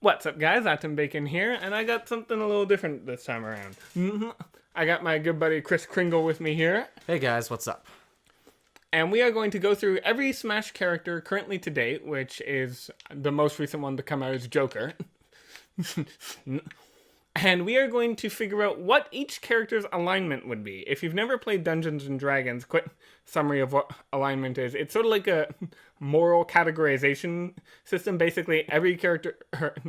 What's up, guys? Atom Bacon here, and I got something a little different this time around. I got my good buddy KrisKringle with me here. Hey guys, what's up? And we are going to go through every Smash character currently to date, which is the most recent one to come out is Joker. And we are going to figure out what each character's alignment would be. If you've never played Dungeons & Dragons, quick summary of what alignment is. It's sort of like a moral categorization system. Basically, every character,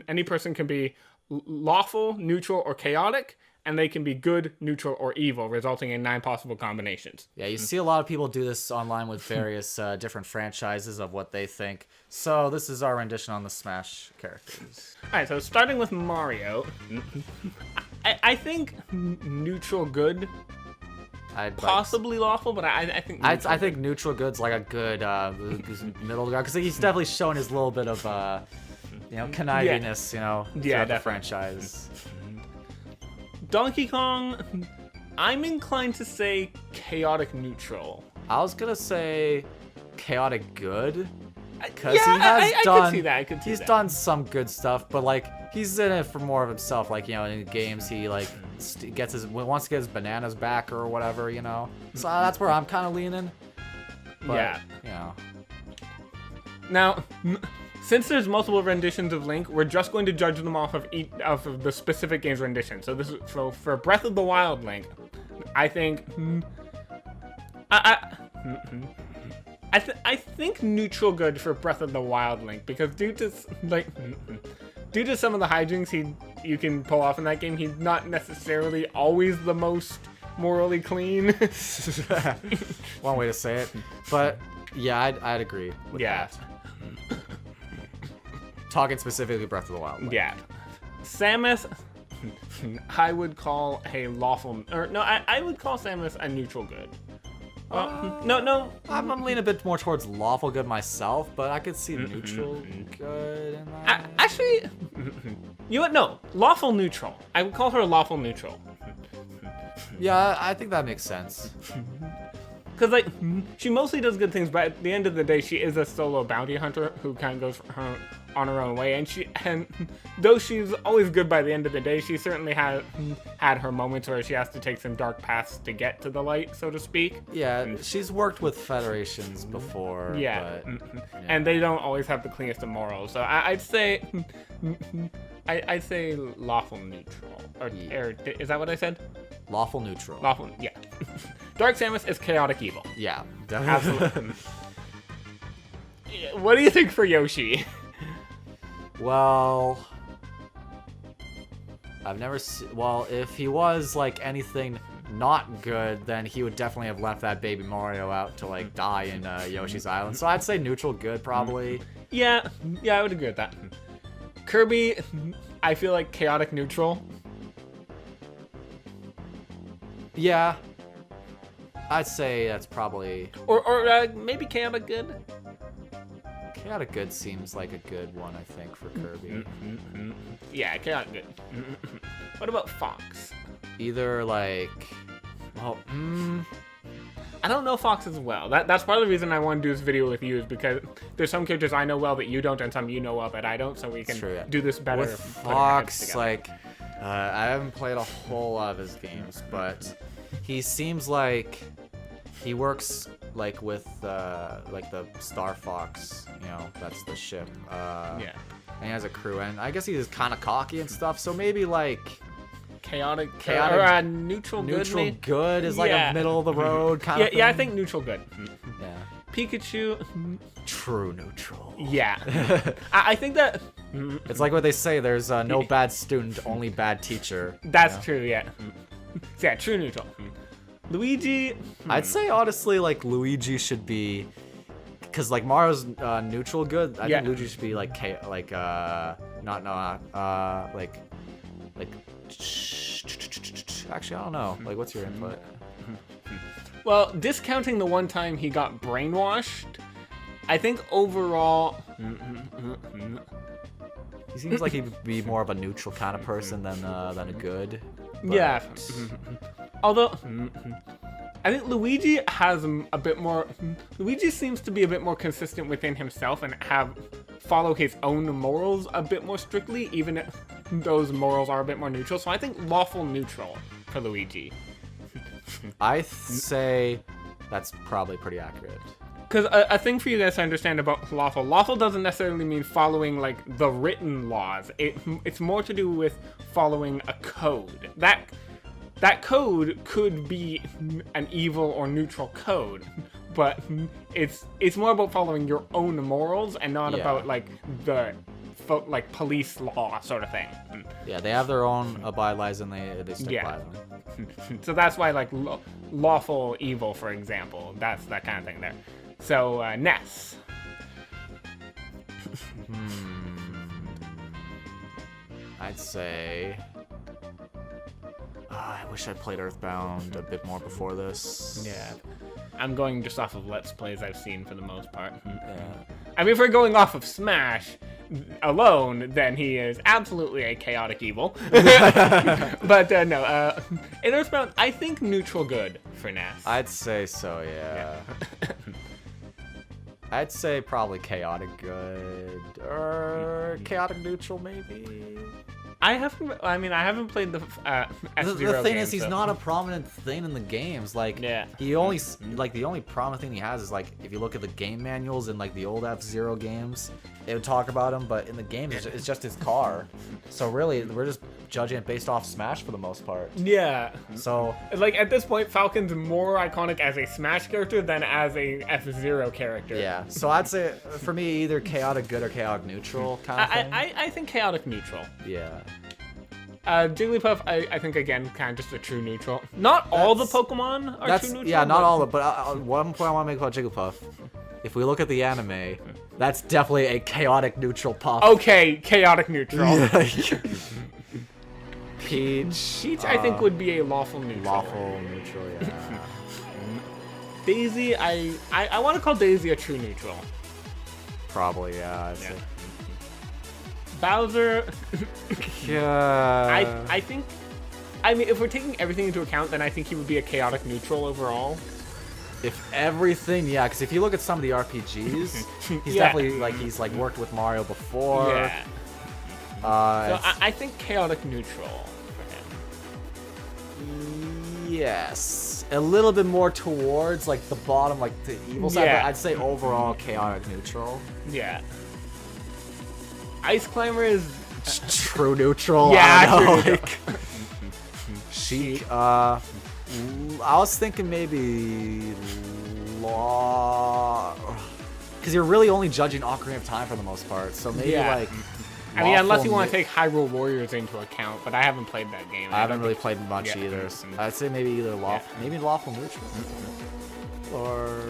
any person can be lawful, neutral, or chaotic, and they can be good, neutral, or evil, resulting in 9 possible combinations. Yeah, you see a lot of people do this online with various different franchises of what they think. So this is our rendition on the Smash characters. Alright, so starting with Mario, I think neutral good, possibly lawful, but I think neutral I think neutral good's like a good middle ground, because he's definitely shown his little bit of connivingness, throughout the franchise. Donkey Kong, I'm inclined to say chaotic neutral. I was gonna say chaotic good, because I could see that. He's done some good stuff, but like he's in it for more of himself. Like in games, he like wants to get his bananas back or whatever, So that's where I'm kind of leaning. But, Now, since there's multiple renditions of Link, we're just going to judge them off of each of the specific game's rendition. So this is for Breath of the Wild Link. I think I think neutral good for Breath of the Wild Link, because due to some of the hijinks you can pull off in that game, he's not necessarily always the most morally clean. One way to say it, but yeah, I'd agree with that. Talking specifically Breath of the Wild. Yeah. Samus, I would call a lawful... I would call Samus a neutral good. Well, no. I'm leaning a bit more towards lawful good myself, but I could see neutral good in that. Actually, you know what? No. Lawful neutral. I would call her a lawful neutral. Yeah, I think that makes sense. Because, she mostly does good things, but at the end of the day, she is a solo bounty hunter who kind of goes on her own way. And though she's always good by the end of the day, she certainly had her moments where she has to take some dark paths to get to the light, so to speak. Yeah, she's worked with federations before. Yeah, but, and they don't always have the cleanest of morals. So I'd say lawful neutral. Or is that what I said? Lawful neutral. Lawful, yeah. Dark Samus is chaotic evil. Yeah, definitely. Absolutely. What do you think for Yoshi? Well, I've never well, if he was like anything not good, then he would definitely have left that baby Mario out to like die in Yoshi's Island. So I'd say neutral good probably. Yeah, I would agree with that. Kirby, I feel like chaotic neutral. Yeah, I'd say that's probably... Or maybe chaotic good? Chaotic good seems like a good one, I think, for Kirby. Yeah, chaotic good. What about Fox? Either like... Well, I don't know Fox as well. That's part of the reason I want to do this video with you, is because there's some characters I know well that you don't, and some you know well that I don't, so we can do this better. With Fox, like... I haven't played a whole lot of his games, but he seems like he works like with like the Star Fox, that's the ship. And he has a crew, and I guess he's kind of cocky and stuff. So maybe like chaotic or neutral good is like a middle of the road kind of thing. Yeah, I think neutral good. Yeah. Pikachu, true neutral. Yeah. I think that it's like what they say, there's no bad student, only bad teacher. That's true, yeah. Yeah, true neutral. Luigi, I'd say honestly like Luigi should be, because like Mario's neutral good. I think Luigi should be like actually I don't know. Like, what's your input? Well, discounting the one time he got brainwashed, I think overall... He seems like he'd be more of a neutral kind of person than a good. But... Yeah. Although, I think Luigi has a bit more... Luigi seems to be a bit more consistent within himself and have follow his own morals a bit more strictly, even if those morals are a bit more neutral. So I think lawful neutral for Luigi. I say that's probably pretty accurate. Because a thing for you guys to understand about lawful doesn't necessarily mean following like the written laws. It's more to do with following a code. That code could be an evil or neutral code, but it's more about following your own morals and not about like the police law sort of thing. Yeah, they have their own bylaws and they stick by them. So that's why like lawful evil, for example, that's that kind of thing there. So Ness. I'd say. I wish I played Earthbound a bit more before this. Yeah. I'm going just off of Let's Plays I've seen for the most part. Yeah. I mean, if we're going off of Smash alone, then he is absolutely a chaotic evil. But no, in Earthbound, I think neutral good for Ness. I'd say so, yeah. I'd say probably chaotic good or chaotic neutral maybe. I haven't played the F-Zero The thing game, is, he's not a prominent thing in the games. Like, he only the only prominent thing he has is like if you look at the game manuals in like the old F-Zero games, they would talk about him. But in the games, it's just his car. So really, we're just judging it based off Smash for the most part. Yeah. So like at this point, Falcon's more iconic as a Smash character than as a F-Zero character. Yeah. So I'd say for me, either chaotic good or chaotic neutral kind of thing. I think chaotic neutral. Yeah. Jigglypuff, I think again, kind of just a true neutral. Not all the Pokemon are true neutral. Yeah, not all of it. But one point I want to make about Jigglypuff. If we look at the anime, that's definitely a chaotic neutral puff. Okay, chaotic neutral. Peach, I think would be a lawful neutral. Lawful neutral, yeah. Daisy, I want to call Daisy a true neutral. Probably, yeah. I'd say. Bowser, yeah. I think, I mean, if we're taking everything into account, then I think he would be a chaotic neutral overall. If everything, yeah, because if you look at some of the RPGs, he's definitely he's worked with Mario before. Yeah. So I think chaotic neutral for him. Yes, a little bit more towards like the bottom, like the evil side. But I'd say overall chaotic neutral. Yeah. Ice Climber is true neutral. Yeah, true neutral. Like, Sheik. I was thinking maybe law, because you're really only judging Ocarina of Time for the most part. So maybe like. I mean, unless you want to take Hyrule Warriors into account, but I haven't played that game. I haven't really played much either. So I'd say maybe either maybe lawful neutral, or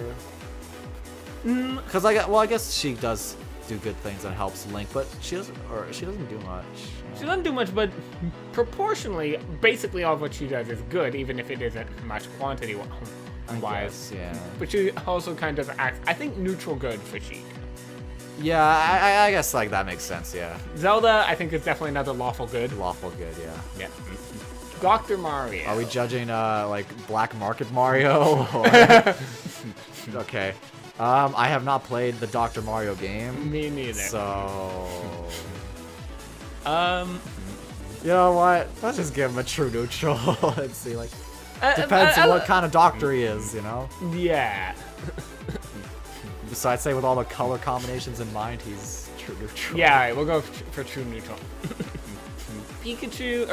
because I guess Sheik does do good things and helps Link, but she doesn't do much. She doesn't do much, but proportionally, basically all of what she does is good, even if it isn't much quantity-wise. Yeah. But she also kind of acts, I think, neutral good for Sheik. Yeah, I guess like that makes sense. Yeah. Zelda, I think, is definitely another lawful good. Lawful good, yeah. Yeah. Dr. Mario. Are we judging like black market Mario? Or... Okay. I have not played the Dr. Mario game. Me neither. So. You know what? Let's just give him a true neutral. Let's see, like. Depends on what kind of doctor he is, you know? Yeah. So I'd say with all the color combinations in mind, he's true neutral. Yeah, alright, we'll go for true neutral. Pichu.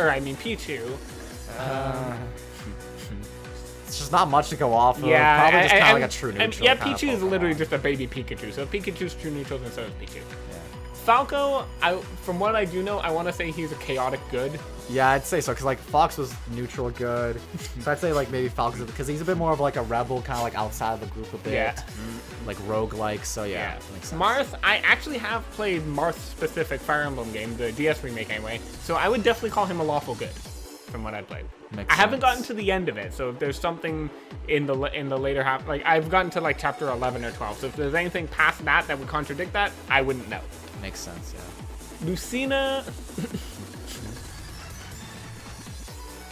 It's just not much to go off of. Yeah, probably just kind of like a true neutral. Yeah, Pichu is literally just a baby Pikachu. So Pikachu's true neutral, and so is Pichu. Yeah. Falco, from what I do know, I want to say he's a chaotic good. Yeah, I'd say so, because like Fox was neutral good. So I'd say like maybe Falco's, because he's a bit more of like a rebel, kind of like outside of the group a bit. Yeah. Like roguelike, so yeah. Makes sense. Marth, I actually have played Marth-specific Fire Emblem game, the DS remake anyway, so I would definitely call him a lawful good, from what I played. I haven't gotten to the end of it, so if there's something in the later half, like I've gotten to like chapter 11 or 12, so if there's anything past that would contradict that, I wouldn't know. Makes sense, yeah. Lucina,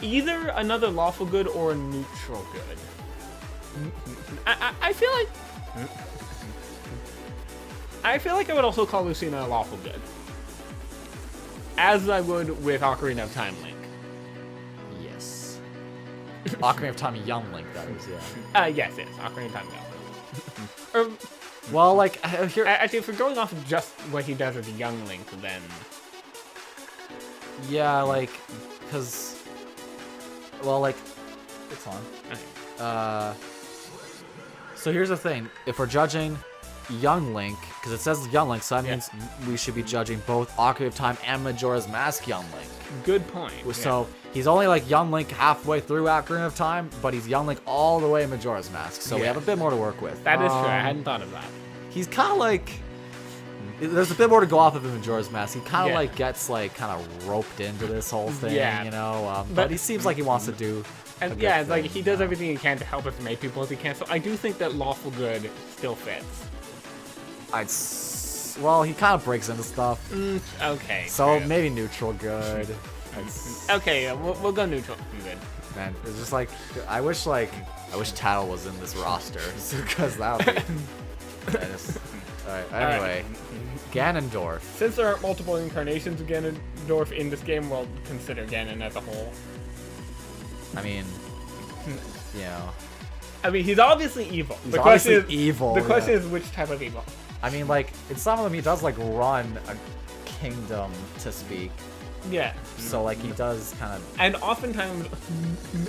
either another lawful good or a neutral good. I feel like I feel like I would also call Lucina a lawful good. As I would with Ocarina of Time Link. Yes. Ocarina of Time Young Link, that is, yeah. Yes, Ocarina of Time Young Link. Well, like, here... Actually, if we're going off of just what he does as a Young Link, then... Yeah, like, because... Well, like... It's on. Okay. So here's the thing. If we're judging Young Link, because it says Young Link, so that means we should be judging both Ocarina of Time and Majora's Mask Young Link. Good point. So he's only like Young Link halfway through Ocarina of Time, but he's Young Link all the way in Majora's Mask. So we have a bit more to work with. That is true. I hadn't thought of that. He's kind of like... There's a bit more to go off of in Majora's Mask. He kind of like gets like kind of roped into this whole thing, you know? But he seems like he wants to do... And yeah, it's like he does everything he can to help as many people as he can. So I do think that lawful good still fits. Well, he kind of breaks into stuff. Okay. So maybe neutral good. Okay, we'll go neutral good. Man, it's just like I wish Tattle was in this roster because that would be. Alright. Anyway, Ganondorf. Since there aren't multiple incarnations of Ganondorf in this game, we'll consider Ganon as a whole. I mean, you know. I mean, he's obviously evil. He's obviously evil. The question is which type of evil. I mean, like, in some of them, he does, like, run a kingdom to speak. Yeah. So, like, he does kind of... And oftentimes,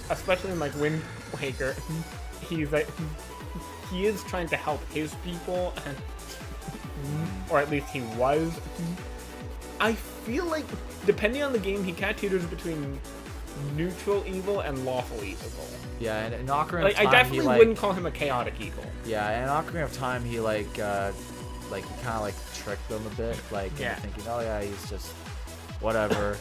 especially in, like, Wind Waker, he's, like, he is trying to help his people, and, or at least he was. I feel like, depending on the game, he kind of teeters between neutral evil and lawful evil. Yeah, and in Ocarina of Time, I definitely wouldn't call him a chaotic evil. Yeah, and in Ocarina of Time, he, like he kind of, like, tricked them a bit, like, thinking, oh, yeah, he's just whatever.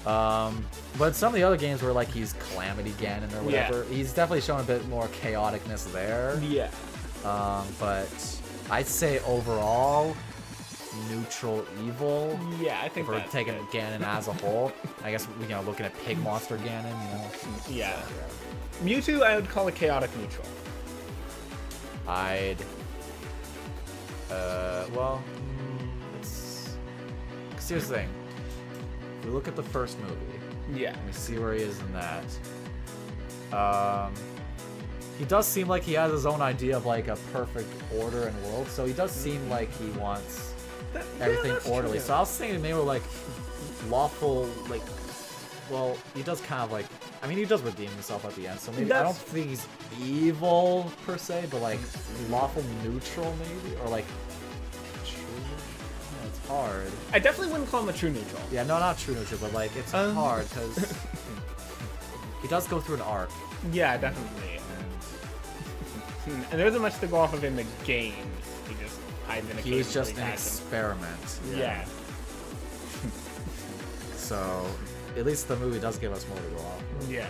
But some of the other games where, like, he's Calamity Ganon or whatever, he's definitely showing a bit more chaoticness there. Yeah. But I'd say overall, neutral evil. Yeah, I think we're taking good. Ganon as a whole. I guess, you know, looking at Pig Monster Ganon, you know. Yeah. So, Mewtwo, I would call a chaotic neutral. Well, here's the thing. If we look at the first movie, and we see where he is in that, he does seem like he has his own idea of, like, a perfect order and world, so he does seem like he wants everything orderly. True. So I was thinking maybe, like, lawful, like, well, he does kind of, like, I mean, he does redeem himself at the end, so maybe I don't think he's evil, per se, but, like, lawful neutral, maybe? Or, like, true? Yeah, it's hard. I definitely wouldn't call him a true neutral. Yeah, no, not true neutral, but, like, it's hard, because he does go through an arc. Yeah, definitely. And there isn't much to go off of in the games. He just hides in a cave. He's just an experiment. Yeah. So, at least the movie does give us more to go off of. Yeah.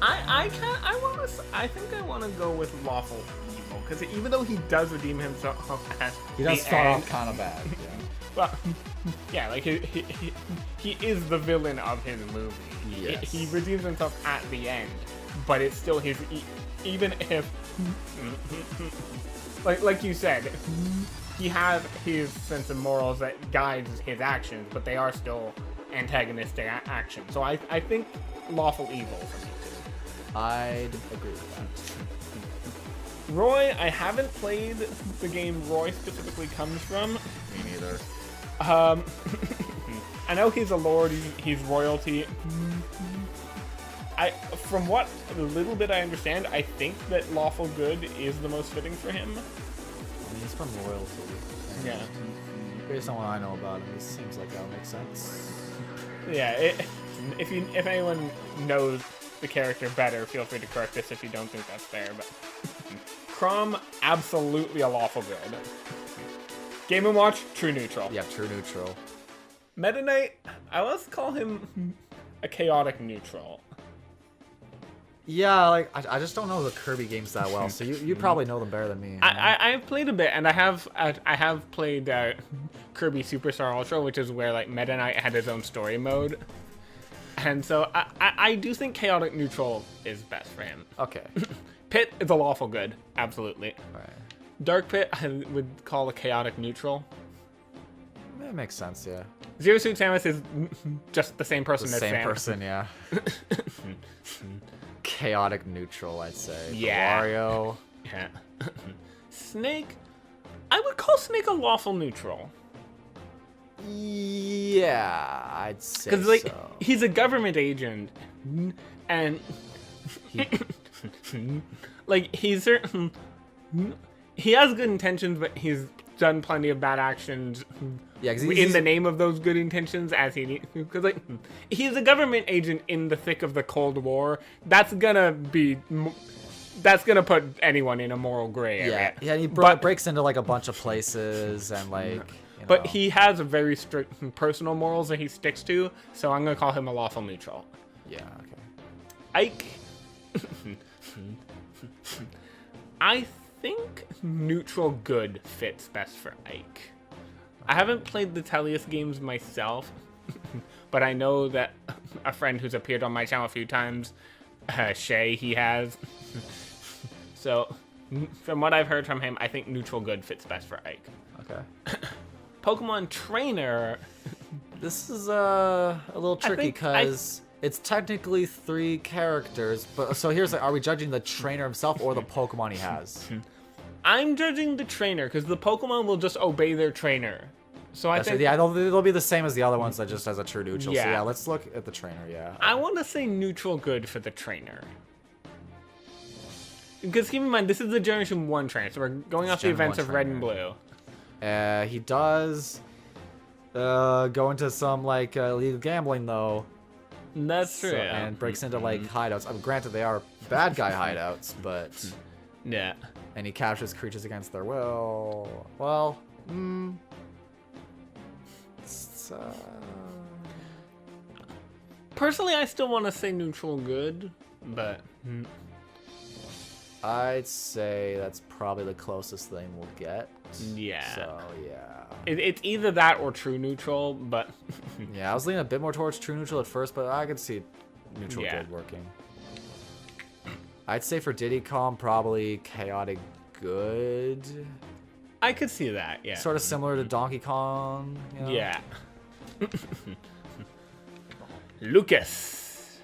I think I want to go with lawful evil because even though he does redeem himself at he does start off kind of bad. Yeah. Well, yeah, like he is the villain of his movie. Yes. He redeems himself at the end, but it's still his. Even if, like you said, he has his sense of morals that guides his actions, but they are still antagonistic actions. So I think lawful evil for me too. I'd agree with that. Roy, I haven't played the game Roy specifically comes from. Me neither. I know he's a lord, he's royalty. From what little bit I understand, I think that lawful good is the most fitting for him. I mean, he's from royalty. Yeah. Based on what I know about him, it seems like that would make sense. Yeah, if anyone knows the character better, feel free to correct us if you don't think that's fair, but... Chrom, absolutely a lawful good. Game & Watch, true neutral. Yeah, true neutral. Meta Knight, I let's call him a chaotic neutral. Yeah, like, I just don't know the Kirby games that well, so you probably know them better than me. I've played a bit, and I have played Kirby Superstar Ultra, which is where, like, Meta Knight had his own story mode. And so I do think chaotic neutral is best for him. Okay. Pit is a lawful good, absolutely. Alright. Dark Pit, I would call a chaotic neutral. That makes sense, yeah. Zero Suit Samus is just the same person The as same Samus. person, yeah. Chaotic neutral, I'd say. Yeah. Lucario. Yeah. Snake, I would call Snake a lawful neutral. Yeah, I'd say Because, like, so. he's a government agent, and, like, he's certain... He has good intentions, but he's done plenty of bad actions Yeah, 'cause in the name of those good intentions, as he... Because, like, he's a government agent in the thick of the Cold War. That's gonna put anyone in a moral gray area. Yeah, he But- breaks into, like, a bunch of places and, like... You But know. he has a very strict personal morals that he sticks to, so I'm gonna call him a lawful neutral. Yeah, okay. Ike... I think neutral good fits best for Ike. I haven't played the Tellius games myself, but I know that a friend who's appeared on my channel a few times, Shay, he has. So, from what I've heard from him, I think neutral good fits best for Ike. Okay. Pokemon Trainer... This is a little tricky think because it's technically 3 characters, but so here's like, are we judging the trainer himself or the Pokemon he has? I'm judging the trainer, because the Pokemon will just obey their trainer. So I think... Yeah, they'll be the same as the other ones, that just as a true neutral. So Yeah. yeah, let's look at the trainer. Yeah. I want to say neutral good for the trainer. Because keep in mind, this is the Generation 1 trainer, so we're going off the Gen events 1 of Red trainer. and Blue. He does go into some like illegal gambling though. That's true. And breaks into like hideouts. I mean, granted, they are bad guy hideouts, but Yeah. and he captures creatures against their will. Well, it's, Personally, I still want to say neutral good, but... I'd say that's probably the closest thing we'll get. Yeah. So yeah. It's either that or true neutral, but... Yeah, I was leaning a bit more towards true neutral at first, but I could see neutral Yeah. good working. I'd say for Diddy Kong, probably chaotic good. I could see that, yeah. Sort of similar to Donkey Kong. You know? Yeah. Lucas.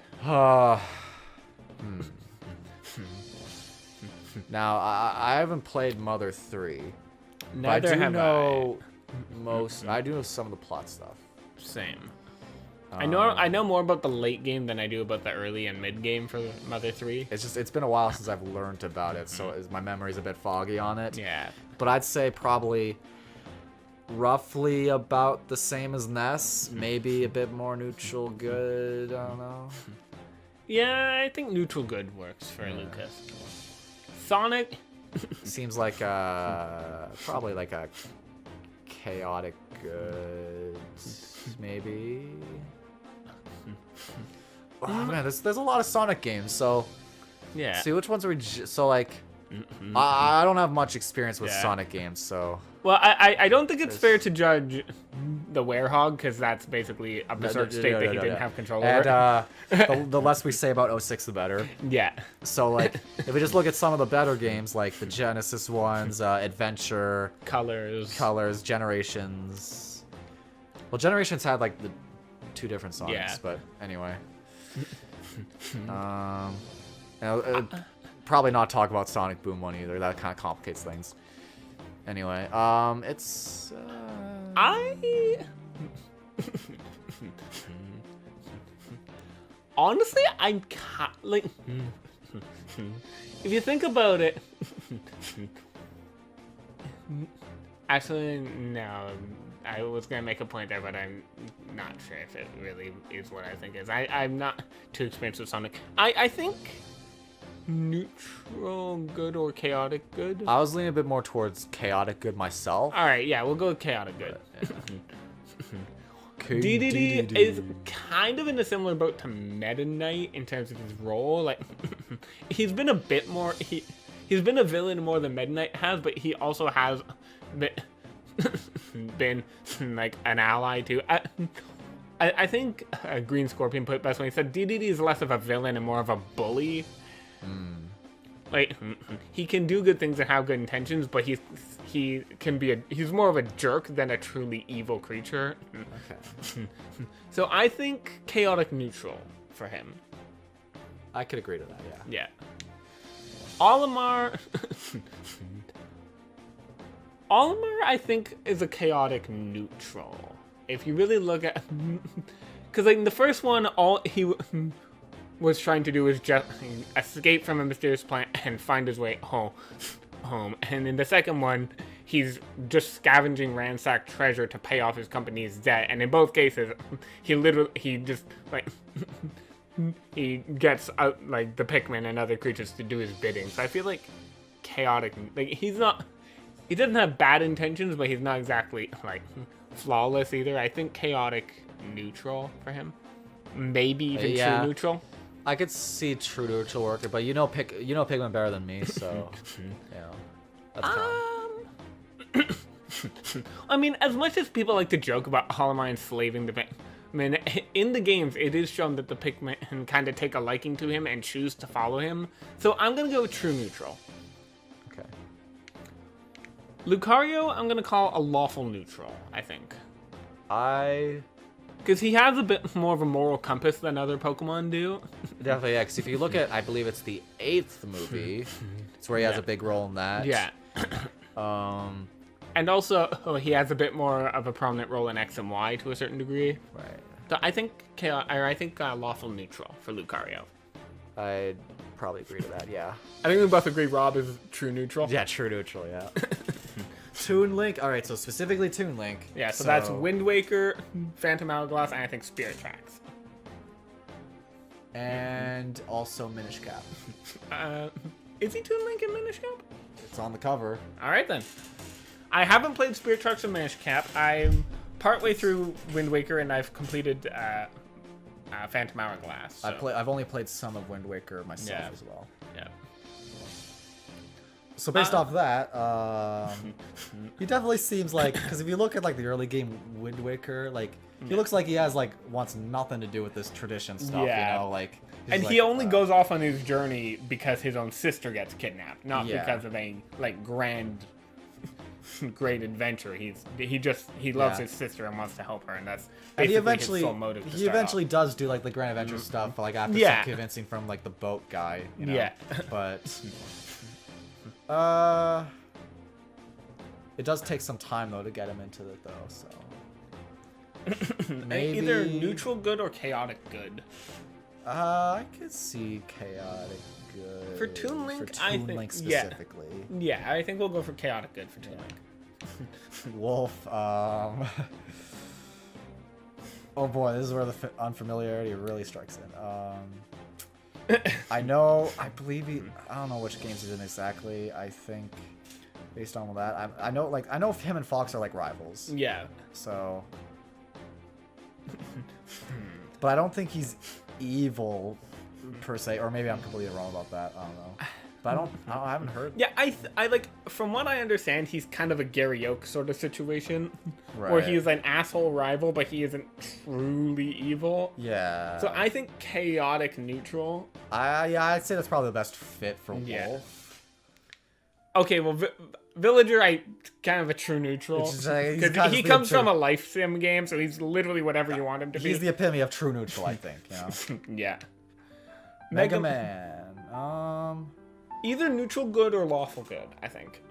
Now, I haven't played Mother 3. But Neither I do have know I do know some of the plot stuff. Same. I know more about the late game than I do about the early and mid game for Mother 3. It's been a while since I've learned about it, so my memory's a bit foggy on it. Yeah. But I'd say probably roughly about the same as Ness, maybe a bit more neutral good, I don't know. Yeah, I think neutral good works for Lucas. Sonic. Seems like probably like a chaotic good, maybe. Oh man, there's a lot of Sonic games, so Yeah. see which ones are we so like I don't have much experience with Yeah. Sonic games, so Well, I don't think it's fair to judge the Werehog, because that's basically a berserk state that he didn't have control over. And the less we say about 06, the better. Yeah. So like, if we just look at some of the better games, like the Genesis ones, Adventure, Colors. Generations. Well, Generations had like the 2 different songs, Yeah. but anyway. Probably not talk about Sonic Boom 1 either. That kind of complicates things. Anyway, it's. Honestly, I'm like. If you think about it. Actually, no. I was gonna make a point there, but I'm not sure if it really is what I think is. I'm not too experienced with Sonic. I think neutral good or chaotic good. I was leaning a bit more towards chaotic good myself. All right, yeah, we'll go with chaotic good. Dedede is kind of in a similar boat to Meta Knight in terms of his role. Like, he's been a bit more. He's been a villain more than Meta Knight has, but he also has been like an ally too. I think Green Scorpion put it best when he said Dedede is less of a villain and more of a bully. like he can do good things and have good intentions, but he's more of a jerk than a truly evil creature. Okay. So I think chaotic neutral for him. I could agree to that, yeah. Yeah. Olimar, I think, is a chaotic neutral. If you really look at, because like in the first one, all he was trying to do was just escape from a mysterious planet and find his way home. And in the second one, he's just scavenging ransacked treasure to pay off his company's debt. And in both cases, he just like he gets like the Pikmin and other creatures to do his bidding. So I feel like chaotic, like he doesn't have bad intentions, but he's not exactly like flawless either. I think chaotic neutral for him, maybe even true neutral. I could see true neutral working, but you know Pikmin better than me, so that's fine. I mean, as much as people like to joke about Olimar enslaving the Pikmin, in the games it is shown that the Pikmin kind of take a liking to him and choose to follow him. So I'm gonna go with true neutral. Okay. Lucario, I'm gonna call a lawful neutral. I think. Because he has a bit more of a moral compass than other Pokemon do. Definitely, yeah. Because if you look at, I believe it's the 8th movie, it's where he has a big role in that. Yeah. And also, he has a bit more of a prominent role in X and Y to a certain degree. Right. So I think lawful neutral for Lucario. I'd probably agree to that, yeah. I think we both agree R.O.B is true neutral. Yeah, true neutral, yeah. Toon Link. All right, so specifically Toon Link. Yeah, so that's Wind Waker, Phantom Hourglass, and I think Spirit Tracks. And also Minish Cap. Is he Toon Link in Minish Cap? It's on the cover. All right then. I haven't played Spirit Tracks or Minish Cap. I'm partway through Wind Waker and I've completed Phantom Hourglass. So. I've only played some of Wind Waker myself as well. Yeah. So based off that, he definitely seems like, because if you look at like the early game Wind Waker, like he looks like he has like wants nothing to do with this tradition stuff, you know, like. And he only goes off on his journey because his own sister gets kidnapped, not because of a like great adventure. He loves his sister and wants to help her, and that's basically his sole motive. He eventually does do like the grand adventure stuff, like after some convincing from like the boat guy, you know. Yeah. But it does take some time though to get him into it though, so maybe either neutral good or chaotic good. I could see chaotic good for Toon Link. I think Link specifically. Yeah, I think we'll go for chaotic good for Toon Link. Wolf. Oh boy, this is where the unfamiliarity really strikes in. I believe I don't know which games he's in exactly. I think based on that, I know him and Fox are like rivals. Yeah. So, but I don't think he's evil per se, or maybe I'm completely wrong about that. I don't know. But I haven't heard. Yeah, I like, from what I understand, he's kind of a Gary Oak sort of situation, where he's an asshole rival, but he isn't truly evil. Yeah. So I think chaotic neutral. I'd say that's probably the best fit for Wolf. Okay, well, Villager, kind of a true neutral. Because he comes from a life sim game, so he's literally whatever you want him to be. He's the epitome of true neutral, I think. You know? Yeah. Mega Man. Either neutral good or lawful good, I think.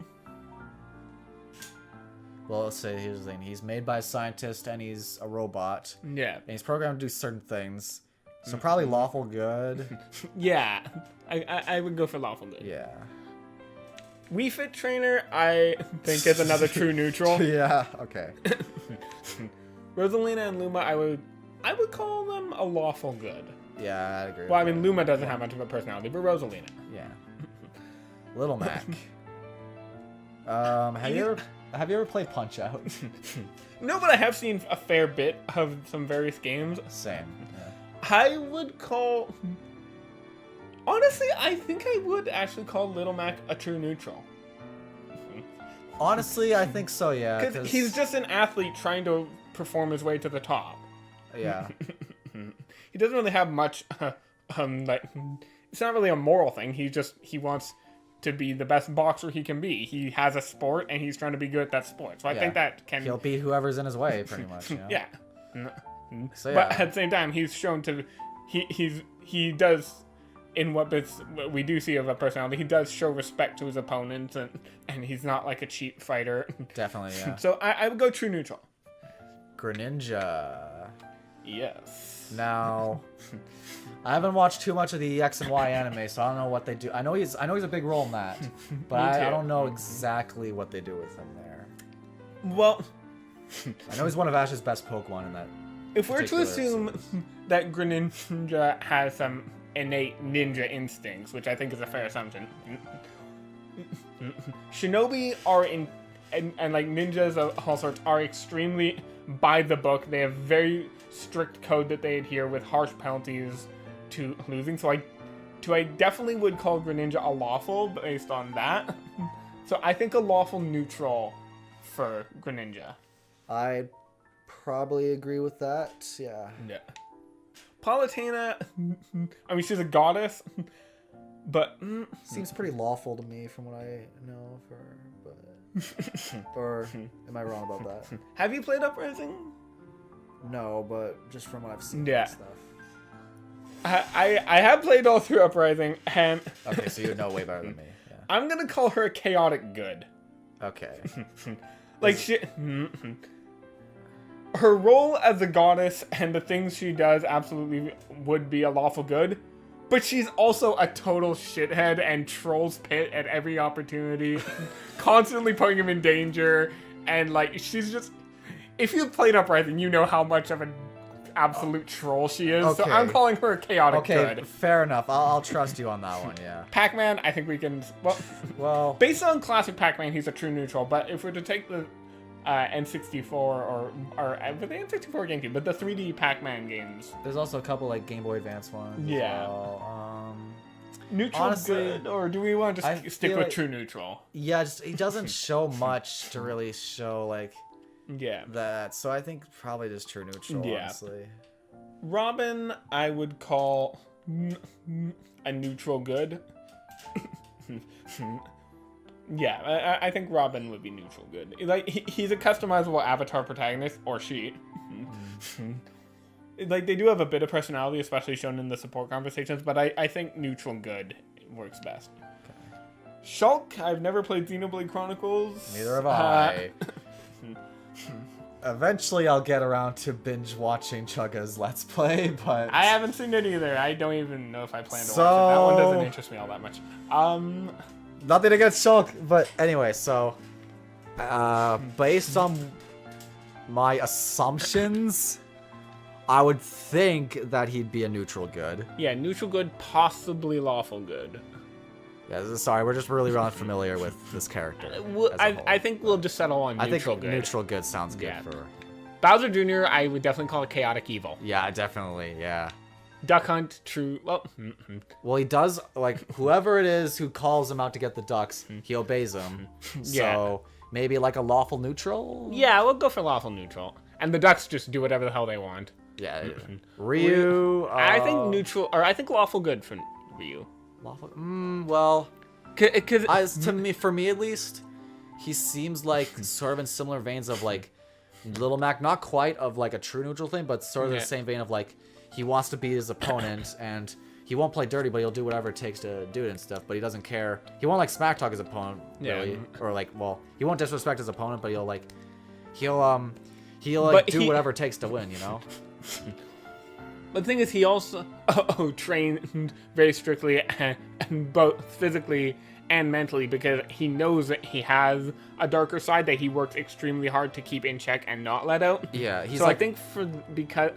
Well, let's say here's the thing. He's made by a scientist and he's a robot. Yeah. And he's programmed to do certain things. So probably lawful good. Yeah. I would go for lawful good. Yeah. Wii Fit Trainer, I think, is another true neutral. Yeah, okay. Rosalina and Luma, I would call them a lawful good. Yeah, I agree. Well, I mean, Luma doesn't have much of a personality, but Rosalina. Yeah. Little Mac. Have you ever played Punch Out? No, but I have seen a fair bit of some various games. Same. Yeah. I would call... Honestly, I think I would actually call Little Mac a true neutral. Honestly, I think so, yeah. Because he's just an athlete trying to perform his way to the top. Yeah. He doesn't really have much, like... It's not really a moral thing. He wants to be the best boxer he can be. He has a sport, and he's trying to be good at that sport. So I think that can... He'll be whoever's in his way, pretty much. You know? Yeah. So, But at the same time, he's shown to... He does... In what bits we do see of a personality, he does show respect to his opponents, and he's not like a cheap fighter. Definitely, yeah. So I would go true neutral. Greninja. Yes. Now, I haven't watched too much of the X and Y anime, so I don't know what they do. I know he's a big role in that, but I don't know exactly what they do with him there. Well, I know he's one of Ash's best Pokemon in that. If we're to assume that Greninja has some innate ninja instincts, which I think is a fair assumption, Shinobi are and like ninjas of all sorts are extremely by the book. They have very strict code that they adhere with harsh penalties to losing. So I definitely would call Greninja a lawful based on that. So I think a lawful neutral for Greninja. I'd probably agree with that. Yeah. Yeah. Palutena, I mean, she's a goddess, but... Seems pretty lawful to me from what I know of her, but... or am I wrong about that? Have you played Uprising? No, but just from what I've seen Yeah. and stuff. I have played all through Uprising, and... Okay, so you know way better than me. Yeah. I'm gonna call her a chaotic good. Okay. Like, she... Her role as a goddess and the things she does absolutely would be a lawful good, but she's also a total shithead and trolls Pit at every opportunity, constantly putting him in danger, and like, she's just... If you've played Uprising, you know how much of an absolute troll she is, so I'm calling her a chaotic good. Okay, fair enough. I'll trust you on that one, yeah. Pac-Man, I think we can... Well, based on classic Pac-Man, he's a true neutral, but if we're to take the... N64 or the N64 GameCube, but the 3D Pac-Man games. There's also a couple like Game Boy Advance ones. Yeah. As well. Neutral honestly, good, or do we want to just stick with true neutral? Yeah, just he doesn't show much to really show like that. So I think probably just true neutral. Yeah. Honestly. Robin, I would call a neutral good. Yeah, I think Robin would be neutral good. Like, he's a customizable avatar protagonist, or she. Like, they do have a bit of personality, especially shown in the support conversations, but I think neutral good works best. Okay. Shulk, I've never played Xenoblade Chronicles. Neither have I. Eventually I'll get around to binge watching Chugga's Let's Play, but... I haven't seen it either. I don't even know if I plan to watch it. That one doesn't interest me all that much. Nothing against Shulk, but anyway, so based on my assumptions, I would think that he'd be a neutral good. Yeah, neutral good, possibly lawful good. Yeah, sorry, we're just really not familiar with this character. I think we'll just settle on neutral good. Neutral good sounds good for... Bowser Jr., I would definitely call it chaotic evil. Yeah, definitely, yeah. Duck Hunt, true. Well, he does, like, whoever it is who calls him out to get the ducks, he obeys them. So maybe like a lawful neutral? Yeah, we'll go for lawful neutral. And the ducks just do whatever the hell they want. Yeah. Ryu. I think neutral, or I think lawful good for Ryu. Lawful. Well, because for me at least, he seems like sort of in similar veins of like Little Mac, not quite of like a true neutral thing, but sort of the same vein of like he wants to beat his opponent and he won't play dirty, but he'll do whatever it takes to do it and stuff. But he doesn't care. He won't like smack talk his opponent, really, or like, well, he won't disrespect his opponent, but he'll do whatever it takes to win, you know. But the thing is, he also trained very strictly, and both physically and mentally, because he knows that he has a darker side that he works extremely hard to keep in check and not let out. Yeah, he's so I think because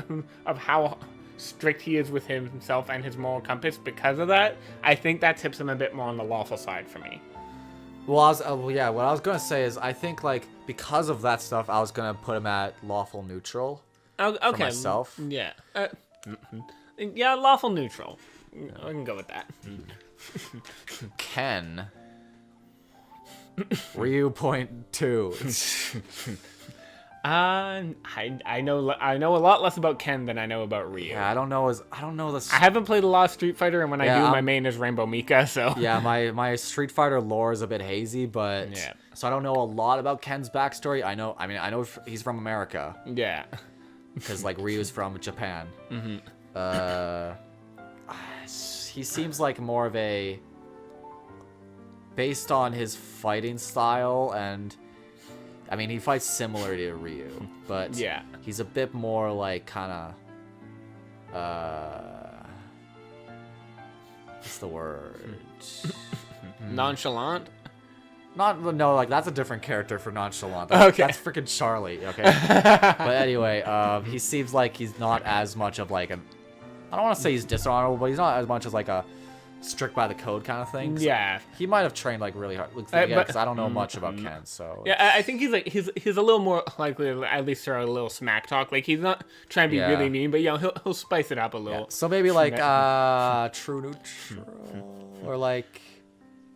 of how strict he is with himself and his moral compass, because of that, I think that tips him a bit more on the lawful side for me. Well, what I was gonna say is I think like because of that stuff, I was gonna put him at lawful neutral. Okay. For myself. Yeah. Yeah, lawful neutral. I can go with that. Ken. Ryu.2. I know a lot less about Ken than I know about Ryu. Yeah, I don't know this. I haven't played a lot of Street Fighter, and when I do, Yeah, my main is Rainbow Mika. So yeah, my Street Fighter lore is a bit hazy, but Yeah. so I don't know a lot about Ken's backstory. I know he's from America yeah, because like Ryu's from Japan. He seems like more of a, based on his fighting style, and I mean he fights similar to Ryu, but Yeah. he's a bit more like kind of what's the word? nonchalant. No, like that's a different character for nonchalant. Okay. That's freaking Charlie. Okay. But anyway, he seems like he's not as much of like an. I don't want to say he's dishonorable, but he's not as much as like a strict by the code kind of thing. So Yeah. he might have trained like really hard. But- Because I don't know much about Ken, so. Yeah, I think he's a little more likely to at least throw a little smack talk. Like he's not trying to be Yeah. really mean, but he'll spice it up a little. So maybe like true neutral or like.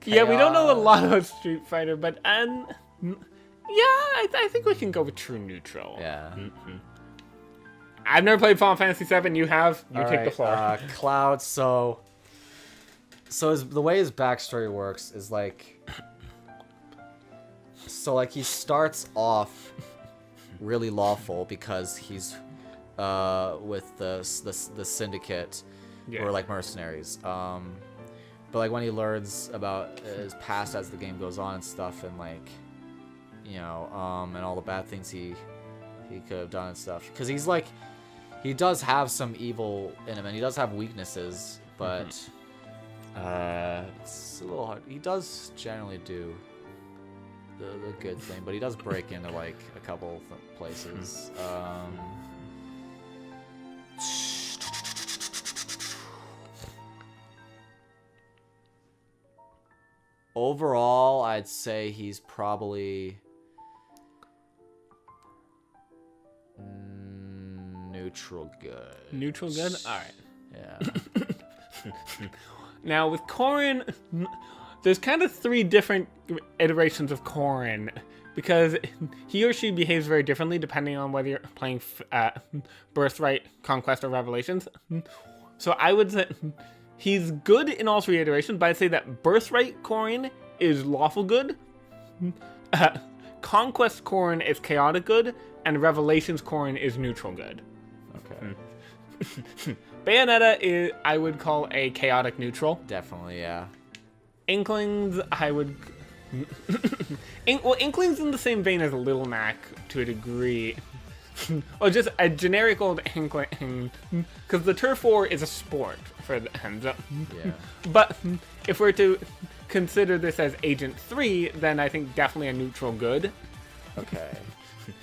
Yeah, we don't know a chaos. lot about Street Fighter, but yeah, I think we can go with true neutral. Yeah. I've never played Final Fantasy VII. You have. You take the Alright, floor. Cloud. So the way his backstory works is like, so like he starts off really lawful because he's with the syndicate, Yeah. who are like mercenaries. But like when he learns about his past as the game goes on and stuff, and like, you know, and all the bad things he could have done and stuff, because he's like, he does have some evil in him and he does have weaknesses, but it's a little hard. He does generally do the good thing, but he does break into like a couple places. Overall, I'd say he's probably neutral good. Neutral good. All right. Yeah. Now with Corrin, there's kind of 3 different iterations of Corrin because he or she behaves very differently depending on whether you're playing Birthright, Conquest, or Revelations. So I would say he's good in all 3 iterations, but I'd say that Birthright Corrin is lawful good, Conquest Corrin is chaotic good, and Revelations Corrin is neutral good. Okay. Bayonetta is, I would call a chaotic neutral. Definitely, yeah. Inklings, I would... Inklings in the same vein as Lil Mac to a degree. Or just a generic old Inkling. Because the Turf War is a sport for the hands up. Yeah. But if we're to consider this as Agent 3, then I think definitely a neutral good. Okay.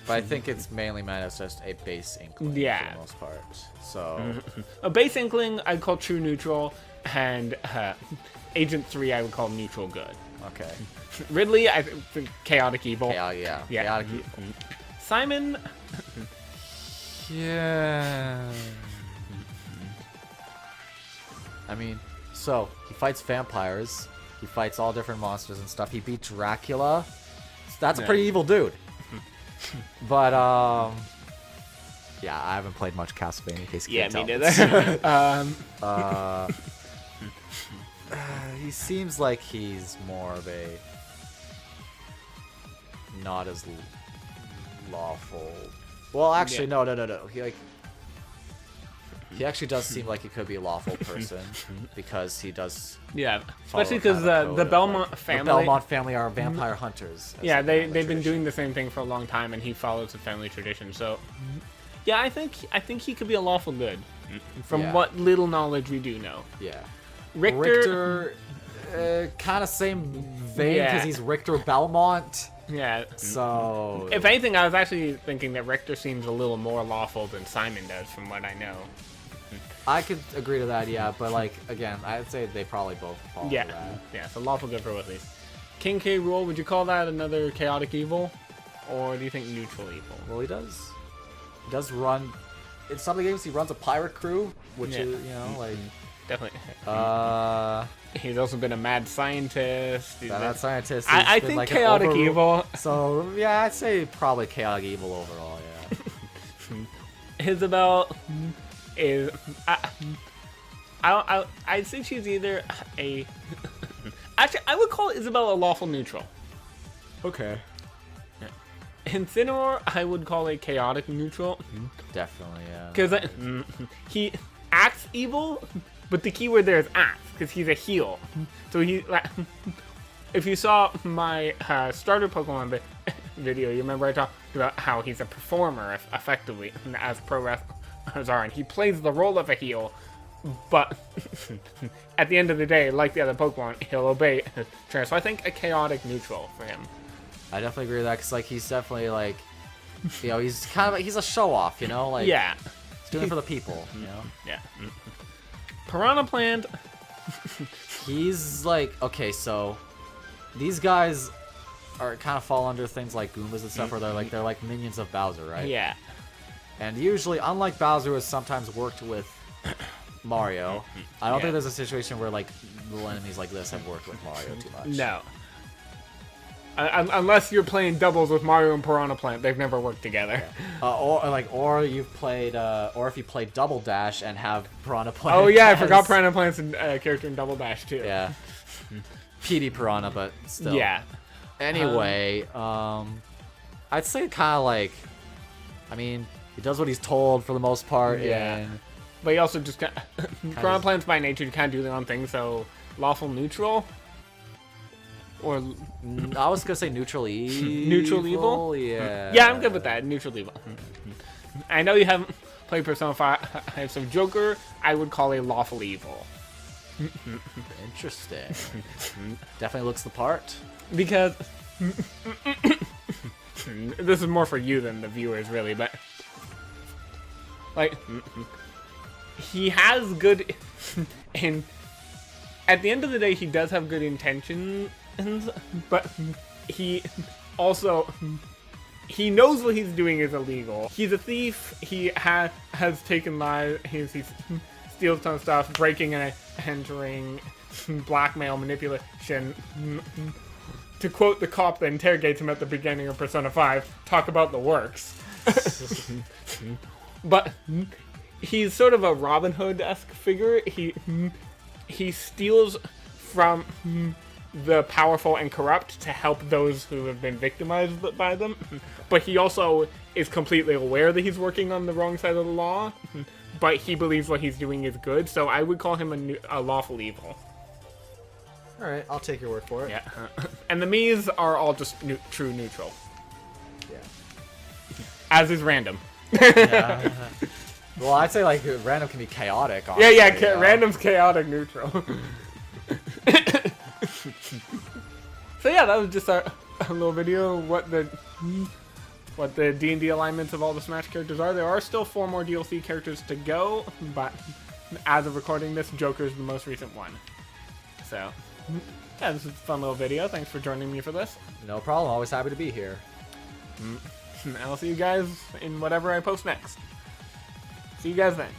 But I think it's mainly meant as just a base Inkling Yeah. for the most part. So A base Inkling, I'd call true neutral, and Agent 3, I would call neutral good. okay. Ridley, I think chaotic evil. Yeah. Yeah. Chaotic evil. Simon, Yeah. I mean, so he fights vampires. He fights all different monsters and stuff. He beat Dracula. So that's a pretty evil dude. But yeah, I haven't played much Castlevania. In case you yeah, can't me tell. neither. He seems like he's more of a not as lawful. Well, actually, Yeah. no. He actually does seem like he could be a lawful person because he does. Yeah, follow especially kind because of code the of, Belmont like, family. The Belmont family are vampire hunters. as Yeah, a family they've been tradition. doing the same thing for a long time, and he follows the family tradition. So, yeah, I think he could be a lawful good, from Yeah. what little knowledge we do know. Yeah. Richter, Kind of same vein because Yeah. he's Richter Belmont. yeah. So If anything, I was actually thinking that Richter seems a little more lawful than Simon does, from what I know. I could agree to that, yeah. But like again, I'd say they probably both fall Yeah, into that. yeah. So lawful good for Whitley. King K. Rool, would you call that another chaotic evil, or do you think neutral evil? Well, he does run. In some of the games, he runs a pirate crew, which Yeah. is like definitely. He's He's also been a mad scientist. that scientist. I been think like chaotic an evil. So yeah, I'd say probably chaotic evil overall. Yeah. Isabel is. I'd say she's either a. Actually, I would call Isabel a lawful neutral. Okay. Incineroar, I would call a chaotic neutral. Definitely, yeah. Because he acts evil, but the keyword there is acts, because he's a heel. So he, if you saw my starter Pokemon video, you remember I talked about how he's a performer, effectively, as pro wrestlers are, and he plays the role of a heel, but at the end of the day, like the other Pokemon, he'll obey his trainer. So I think a chaotic neutral for him. I definitely agree with that, because like he's definitely like, you know, he's kind of like, he's a show off, you know, like Yeah. he's doing it for the people, you know. Yeah. Piranha Plant. He's like, okay, so these guys are kind of fall under things like Goombas and stuff, where they're like minions of Bowser, right? Yeah. And usually, unlike Bowser, who has sometimes worked with Mario, I don't think there's a situation where like little enemies like this have worked with Mario too much. No. Unless you're playing doubles with Mario and Piranha Plant, they've never worked together. Or you've played, or if you play Double Dash and have Piranha Plant. Oh yeah, I forgot Piranha Plant's a character in Double Dash too. Yeah. PD Piranha, but still. Yeah. Anyway, I'd say kind of like, I mean, he does what he's told for the most part. Yeah. And But he also just Piranha Plants by nature kind of do their own thing, so lawful neutral. Or I was gonna say neutral evil. Neutral evil? Yeah. Yeah, I'm good with that. Neutral evil. I know you haven't played Persona 5, so Joker, I would call a lawful evil. Interesting. Definitely looks the part. Because this is more for you than the viewers, really, but like he has good and at the end of the day he does have good intentions, but he also he knows what he's doing is illegal. He's a thief. He has taken lives. He steals ton of stuff, breaking and entering, blackmail, manipulation. To quote the cop that interrogates him at the beginning of Persona 5, talk about the works. But he's sort of a Robin Hood-esque figure. He steals from the powerful and corrupt to help those who have been victimized by them. But he also is completely aware that he's working on the wrong side of the law. But he believes what he's doing is good, so I would call him a lawful evil. Alright, I'll take your word for it. Yeah. And the Mii's are all just true neutral. Yeah. As is random. Yeah. Well, I'd say like random can be chaotic. Honestly, yeah, random's chaotic neutral. So yeah, that was just a little video of what the D&D alignments of all the Smash characters are. There are still 4 more DLC characters to go, but as of recording this, Joker is the most recent one. So yeah, this is a fun little video. Thanks for joining me for this. No problem. Always happy to be here. I'll see you guys in whatever I post next. See you guys then.